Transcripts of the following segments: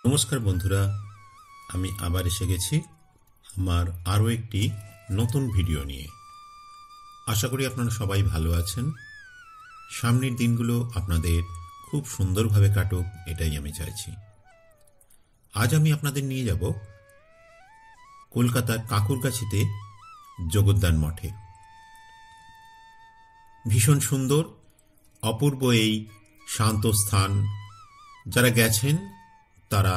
নমস্কার বন্ধুরা, আমি আবার এসে গেছি আমার আরও একটি নতুন ভিডিও নিয়ে। আশা করি আপনারা সবাই ভালো আছেন। সামনের দিনগুলো আপনাদের খুব সুন্দরভাবে কাটুক, এটাই আমি চাইছি। আজ আমি আপনাদের নিয়ে যাব কলকাতার কাঁকুরগাছিতে জগদ্দান মঠে। ভীষণ সুন্দর অপূর্ব এই শান্ত স্থান। যারা গেছেন তারা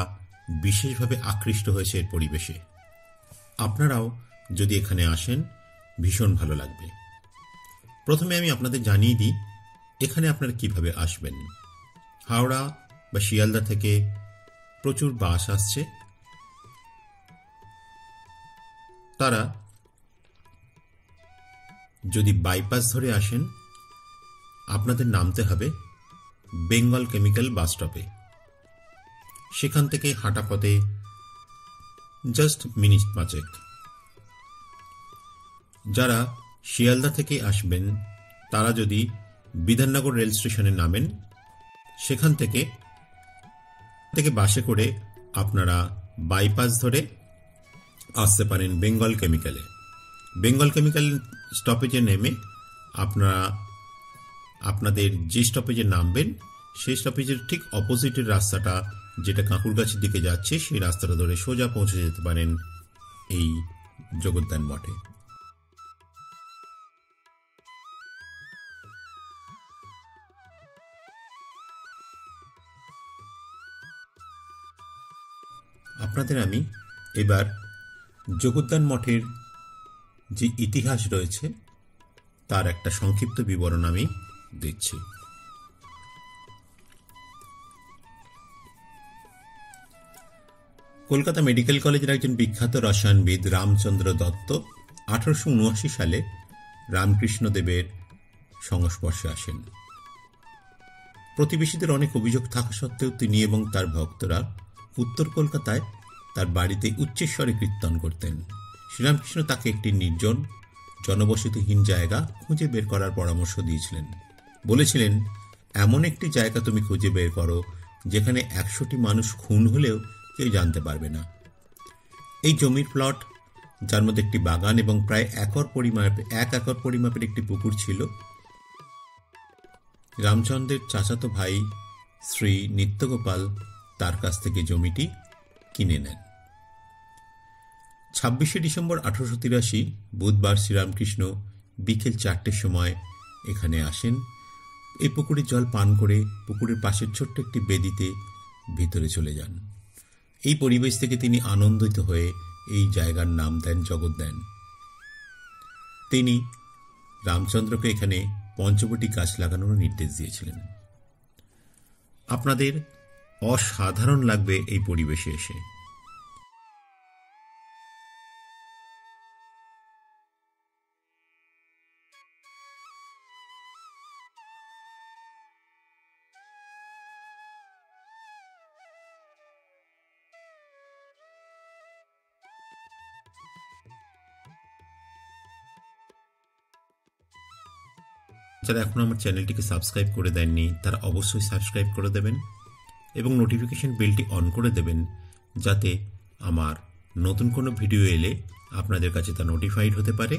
বিশেষভাবে আকৃষ্ট হয়েছে এর পরিবেশে। আপনারাও যদি এখানে আসেন ভীষণ ভালো লাগবে। প্রথমে আমি আপনাদের জানিয়ে দিই এখানে আপনারা কিভাবে আসবেন। হাওড়া বা শিয়ালদা থেকে প্রচুর বাস আসছে। তারা যদি বাইপাস ধরে আসেন আপনাদের নামতে হবে বেঙ্গল কেমিক্যাল বাস স্টপে। সেখান থেকে হাঁটা পথে জাস্ট মিনিট 5। যারা শিয়ালদা থেকে আসবেন তারা যদি বিধাননগর রেল স্টেশনে নামেন, সেখান থেকে বাসে করে আপনারা বাইপাস ধরে আসতে পারেন বেঙ্গল কেমিক্যালে। বেঙ্গল কেমিক্যাল স্টপেজে নেমে আপনারা আপনাদের যে স্টপেজে নামবেন সেই স্টপেজের ঠিক অপোজিটের রাস্তাটা, যেটা কাঁকুরগাছির দিকে যাচ্ছে, সেই রাস্তাটা ধরে সোজা পৌঁছে যেতে পারেন এই জগদ্দান মঠে। আপনাদের আমি এবার জগদ্দান মঠের যে ইতিহাস রয়েছে তার একটা সংক্ষিপ্ত বিবরণ আমি দিচ্ছি। কলকাতা মেডিকেল কলেজের একজন বিখ্যাত রসায়নবিদ রামচন্দ্র দত্ত 1879 সালে রামকৃষ্ণ দেবের সংস্পর্শে আসেন। প্রতিবেশীদের অনেক অভিযোগ থাকা সত্ত্বেও তিনি এবং তার ভক্তরা উত্তর কলকাতায় তার বাড়িতে উচ্চস্বরে কীর্তন করতেন। শ্রীরামকৃষ্ণ তাকে একটি নির্জন জনবসতিহীন জায়গা খুঁজে বের করার পরামর্শ দিয়েছিলেন। বলেছিলেন, এমন একটি জায়গা তুমি খুঁজে বের করো যেখানে 100টি মানুষ খুন হলেও কেউ জানতে পারবে না। এই জমির প্লট, যার মধ্যে একটি বাগান এবং প্রায় 1 একর পরিমাপের একটি পুকুর ছিল, রামচন্দ্রের চাচাতো ভাই শ্রী নিত্যগোপাল তার কাছ থেকে জমিটি কিনে নেন। 26শে ডিসেম্বর 1883 বুধবার শ্রীরামকৃষ্ণ বিকেল 4টের সময় এখানে আসেন। এই পুকুরের জল পান করে পুকুরের পাশের ছোট্ট একটি বেদিতে ভিতরে চলে যান। এই পরিবেশ থেকে তিনি আনন্দিত হয়ে এই জায়গার নাম দেন জগদ্দান। তিনি রামচন্দ্রকে এখানে পঞ্চবটী গাছ লাগানোর নির্দেশ দিয়েছিলেন। আপনাদের অসাধারণ লাগবে এই পরিবেশে এসে। যারা এখন আমার চ্যানেলটিকে সাবস্ক্রাইব করে দেননি তারা অবশ্যই সাবস্ক্রাইব করে দেবেন এবং নোটিফিকেশন বেলটি অন করে দেবেন, যাতে আমার নতুন কোনো ভিডিও এলে আপনাদের কাছে তা নোটিফাইড হতে পারে।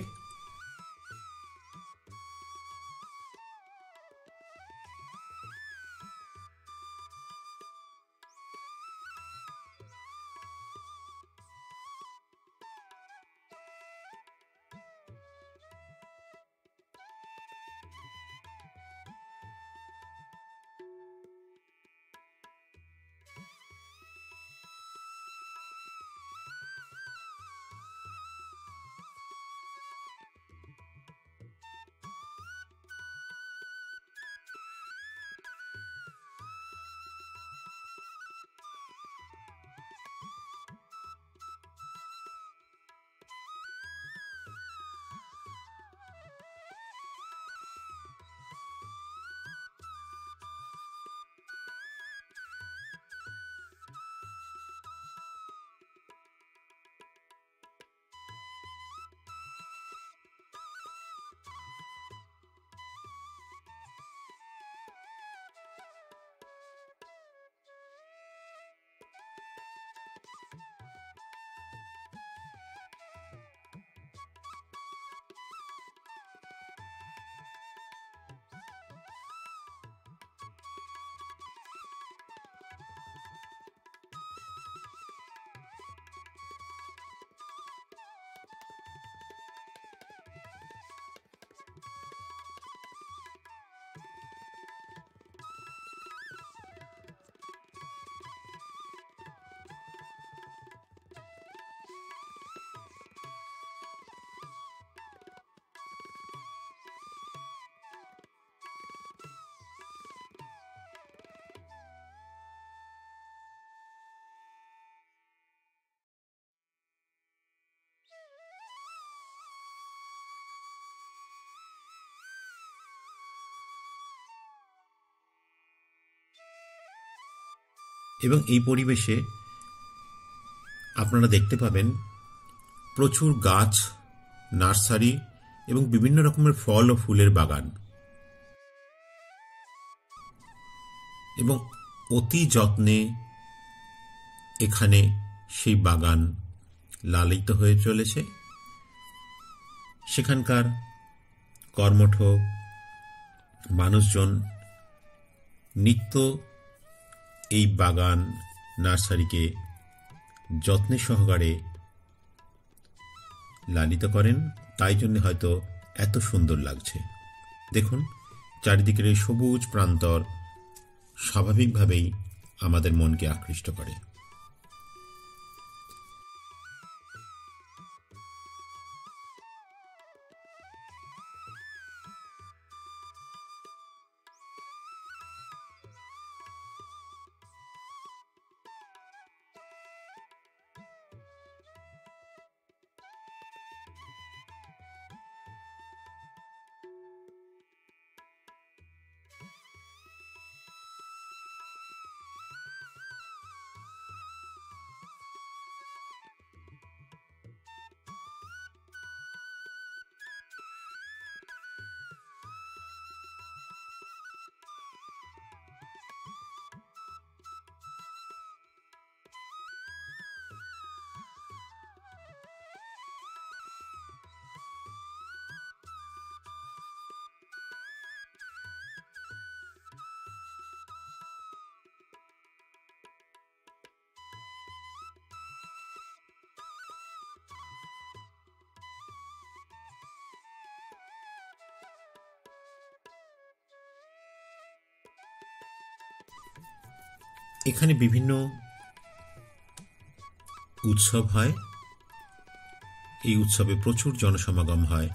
এবং এই পরিবেশে আপনারা দেখতে পাবেন প্রচুর গাছ, নার্সারি এবং বিভিন্ন রকমের ফল ও ফুলের বাগান, এবং অতি যত্নে এখানে সেই বাগান লালিত হয়ে চলেছে। সেখানকার কর্মঠ মানুষজন নিত্য এই বাগান, নার্সারিকে যত্নে সহকারে লালিত করেন, তাই জন্য হয়তো এত সুন্দর লাগছে। দেখুন, চারিদিকের এই সবুজ প্রান্তর স্বাভাবিকভাবেই আমাদের মনকে আকৃষ্ট করে। এখানে বিভিন্ন উৎসব হয়, এই উৎসবে প্রচুর জনসমাগম হয়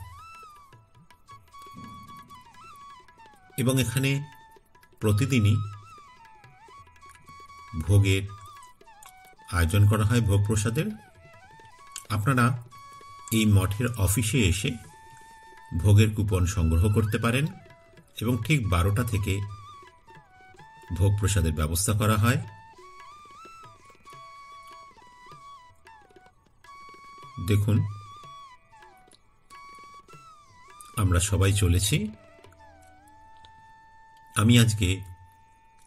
এবং এখানে প্রতিদিনই ভোগের আয়োজন করা হয়, ভোগ প্রসাদের। আপনারা এই মঠের অফিসে এসে ভোগের কুপন সংগ্রহ করতে পারেন এবং ঠিক 12টা থেকে ভোগ প্রসাদের ব্যবস্থা করা হয়। দেখুন, আমরা সবাই চলেছি। আমি আজকে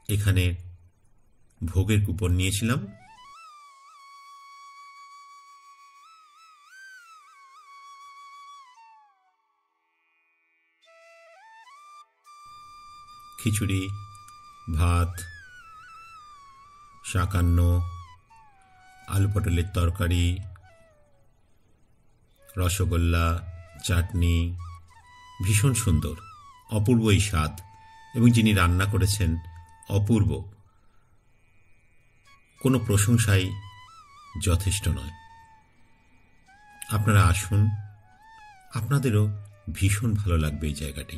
এখানে ভোগের কুপন নিয়েছিলাম। খিচুড়ি, ভাত, শাকান্ন, আলু পটলের তরকারি, রসগোল্লা, চাটনি, ভীষণ সুন্দর, অপূর্ব এই স্বাদ, এবং যিনি রান্না করেছেন অপূর্ব। কোনো প্রশংসাই যথেষ্ট নয়। আপনারা আসুন, আপনাদেরও ভীষণ ভালো লাগবে এই জায়গাটি।